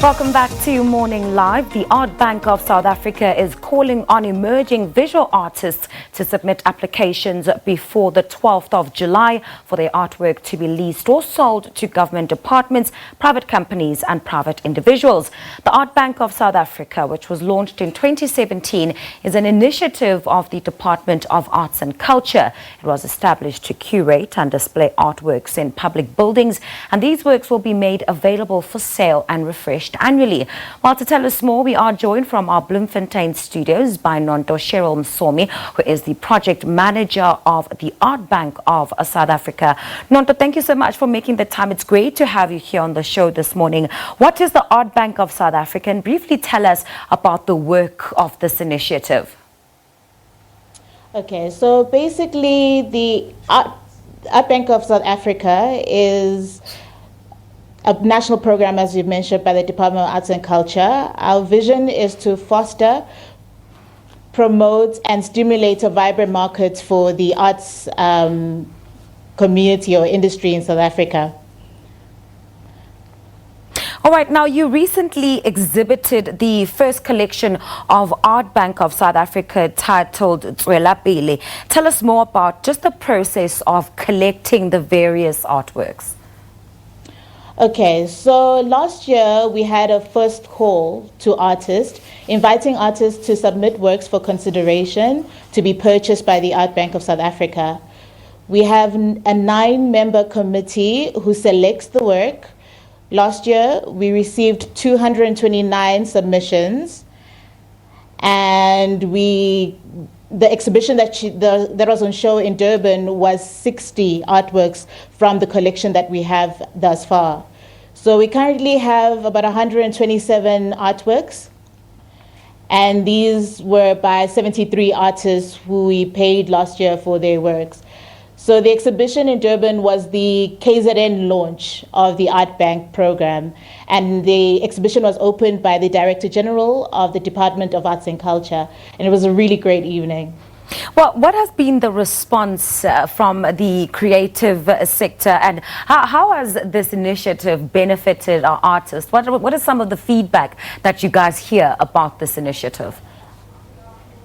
Welcome back to Morning Live. The ArtBank of South Africa is calling on emerging visual artists to submit applications before the 12th of July for their artwork to be leased or sold to government departments, private companies and private individuals. The ArtBank of South Africa, which was launched in 2017, is an initiative of the Department of Arts and Culture. It was established to curate and display artworks in public buildings, and these works will be made available for sale and refreshed annually. Well, to tell us more, we are joined from our Bloemfontein studios by Nonto Sheryl Msomi, who is the project manager of the ArtBank of South Africa. Nonto, thank you so much for making the time. It's great to have you here on the show this morning. What is the ArtBank of South Africa? And briefly tell us about the work of this initiative. Okay, so basically the ArtBank of South Africa is a national program, as you mentioned, by the Department of Arts and Culture. Our vision is to foster, promote, and stimulate a vibrant market for the arts community or industry in South Africa. All right, now you recently exhibited the first collection of ArtBank of South Africa titled Tswela. Tell us more about just the process of collecting the various artworks. Okay, so last year we had a first call to artists, inviting artists to submit works for consideration to be purchased by the ArtBank of South Africa. We have a 9-member committee who selects the work. Last year we received 229 submissions, and the exhibition that was on show in Durban was 60 artworks from the collection that we have thus far. So we currently have about 127 artworks, and these were by 73 artists who we paid last year for their works. So the exhibition in Durban was the Kzn Launch of the ArtBank program, and the exhibition was opened by the Director General of the Department of Arts and Culture, and it was a really great evening. Well, what has been the response from the creative sector, and how has this initiative benefited our artists? What is some of the feedback that you guys hear about this initiative?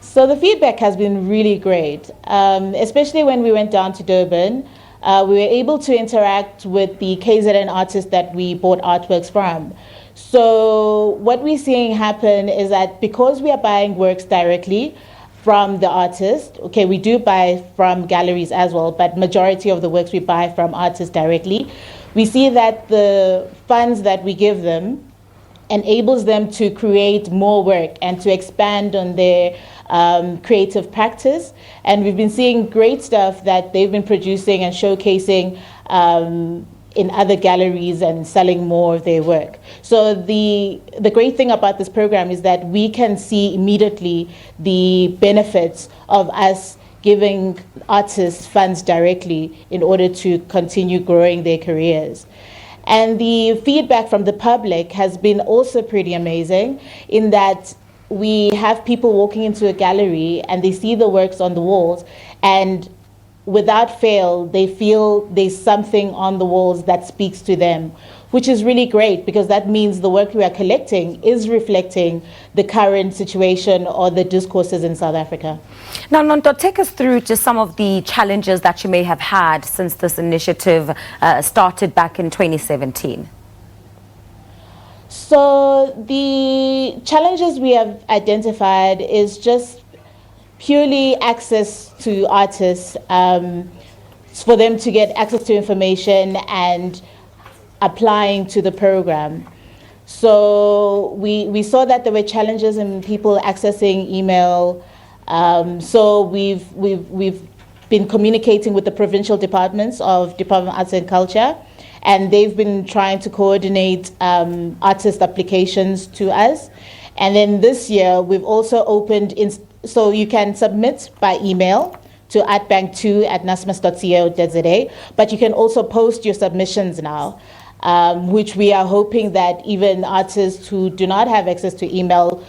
So the feedback has been really great, especially when we went down to Durban. We were able to interact with the KZN artists that we bought artworks from. So what we're seeing happen is that because we are buying works directly from the artist, okay, we do buy from galleries as well, but majority of the works we buy from artists directly, we see that the funds that we give them enables them to create more work and to expand on their creative practice. And we've been seeing great stuff that they've been producing and showcasing in other galleries and selling more of their work. So the great thing about this program is that we can see immediately the benefits of us giving artists funds directly in order to continue growing their careers. And the feedback from the public has been also pretty amazing, in that we have people walking into a gallery and they see the works on the walls, and without fail, they feel there's something on the walls that speaks to them, which is really great, because that means the work we are collecting is reflecting the current situation or the discourses in South Africa. Now, Nonto, take us through just some of the challenges that you may have had since this initiative started back in 2017. So the challenges we have identified is just purely access to artists, for them to get access to information and applying to the program. So we saw that there were challenges in people accessing email. So we've been communicating with the provincial departments of Department of Arts and Culture, and they've been trying to coordinate artist applications to us. And then this year we've also opened so you can submit by email to artbank2@nasmas.co.za, but you can also post your submissions now, which we are hoping that even artists who do not have access to email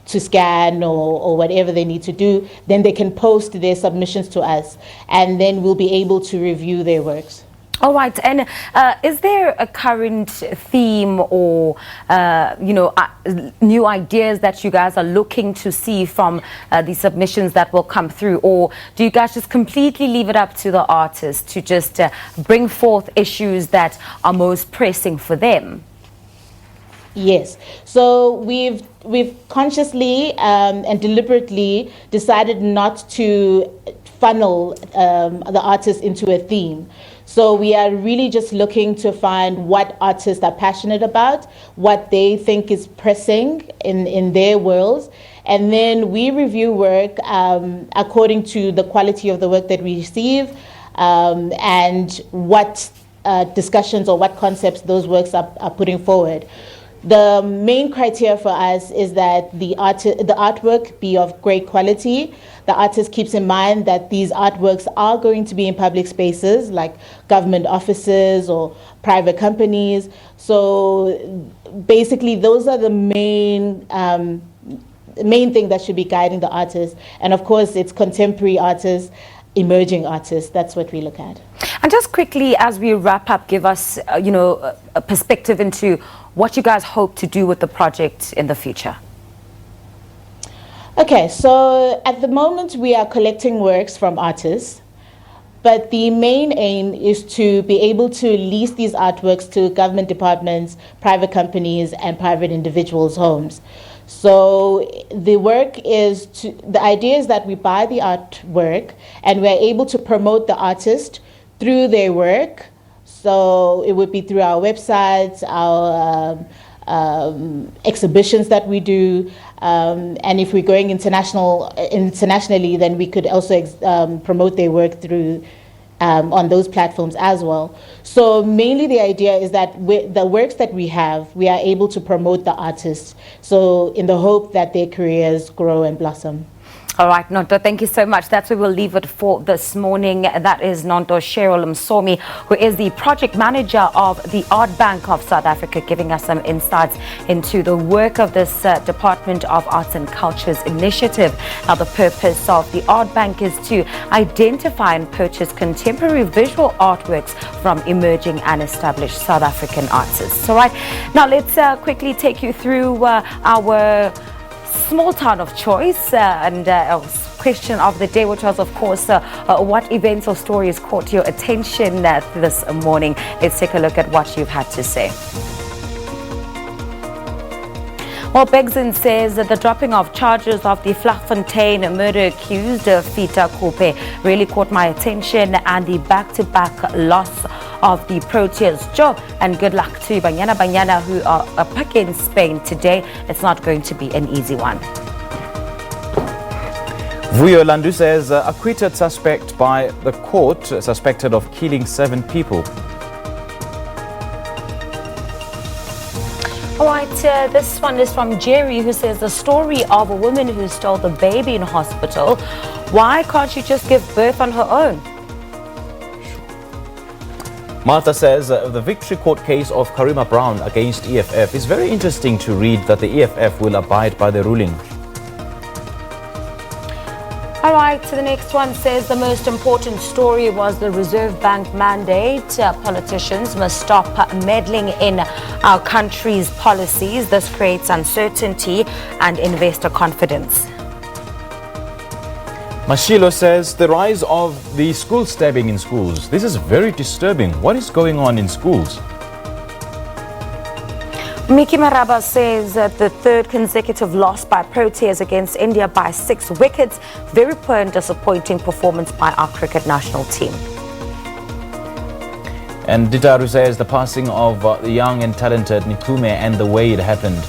to scan or whatever they need to do, then they can post their submissions to us, and then we'll be able to review their works. All right, and is there a current theme or, new ideas that you guys are looking to see from the submissions that will come through? Or do you guys just completely leave it up to the artists to just bring forth issues that are most pressing for them? Yes. So we've consciously and deliberately decided not to funnel the artists into a theme. So we are really just looking to find what artists are passionate about, what they think is pressing in their worlds, and then we review work according to the quality of the work that we receive, and what discussions or what concepts those works are putting forward. The main criteria for us is that the artwork be of great quality. The artist keeps in mind that these artworks are going to be in public spaces like government offices or private companies. So basically those are the main thing that should be guiding the artist. And of course it's contemporary artists, emerging artists. That's what we look at. And just quickly, as we wrap up, give us, a perspective into what you guys hope to do with the project in the future. Okay, so at the moment we are collecting works from artists, but the main aim is to be able to lease these artworks to government departments, private companies, and private individuals' homes. So the idea is that we buy the artwork and we're able to promote the artist through their work. So it would be through our websites, our exhibitions that we do, and if we're going internationally, then we could also promote their work through on those platforms as well. So mainly the idea is that the works that we have, we are able to promote the artists, so in the hope that their careers grow and blossom. All right, Nonto, thank you so much. That's where we'll leave it for this morning. That is Nonto Sheryl Msomi, who is the project manager of the ArtBank of South Africa, giving us some insights into the work of this Department of Arts and Cultures initiative. Now, the purpose of the ArtBank is to identify and purchase contemporary visual artworks from emerging and established South African artists. All right, now let's quickly take you through our small town of choice and question of the day, which was, of course, what events or stories caught your attention this morning. Let's take a look at what you've had to say. Well, Kzn says that the dropping of charges of the Vlakfontein murder accused Fita Coupe really caught my attention, and the back-to-back loss of the Proteas. Joe, and good luck to Banyana who are up against Spain today. It's not going to be an easy one. Vuyo Landu says acquitted suspect by the court, suspected of killing 7 people. All right, this one is from Jerry, who says the story of a woman who stole the baby in hospital. Why can't she just give birth on her own? Martha says the victory court case of Karima Brown against EFF is very interesting to read that the EFF will abide by the ruling. All right, so the next one says the most important story was the Reserve Bank mandate. Politicians must stop meddling in our country's policies. This creates uncertainty and investor confidence. Mashilo says the rise of the school stabbing in schools. This is very disturbing. What is going on in schools? Miki Maraba says that the third consecutive loss by Proteas against India by 6 wickets. Very poor and disappointing performance by our cricket national team. And Ditaru says the passing of the young and talented Nikume and the way it happened.